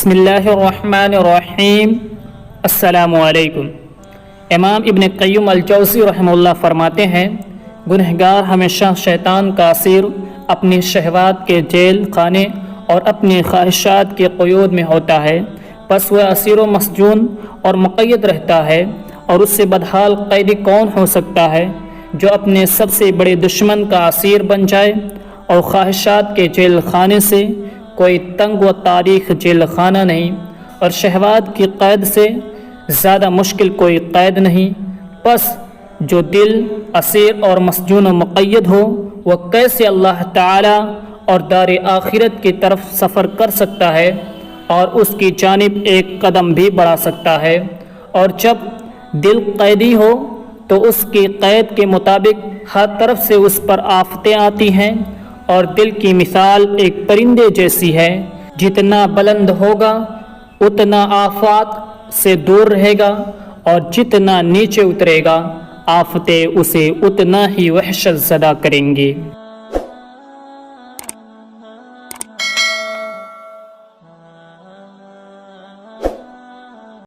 بسم اللہ الرحمن الرحیم۔ السلام علیکم۔ امام ابن قیم الجوزی رحمہ اللہ فرماتے ہیں، گنہگار ہمیشہ شیطان کا اسیر، اپنی شہوات کے جیل خانے اور اپنی خواہشات کے قیود میں ہوتا ہے، پس وہ اسیر و مسجون اور مقید رہتا ہے، اور اس سے بدحال قیدی کون ہو سکتا ہے جو اپنے سب سے بڑے دشمن کا اسیر بن جائے، اور خواہشات کے جیل خانے سے کوئی تنگ و تاریخ جیل خانہ نہیں، اور شہوات کی قید سے زیادہ مشکل کوئی قید نہیں۔ پس جو دل اسیر اور مسجون و مقید ہو، وہ کیسے اللہ تعالی اور دار آخرت کی طرف سفر کر سکتا ہے اور اس کی جانب ایک قدم بھی بڑھا سکتا ہے؟ اور جب دل قیدی ہو تو اس کی قید کے مطابق ہر طرف سے اس پر آفتیں آتی ہیں، اور دل کی مثال ایک پرندے جیسی ہے، جتنا بلند ہوگا اتنا آفات سے دور رہے گا، اور جتنا نیچے اترے گا آفتیں اسے اتنا ہی وحشت زدہ کریں گی۔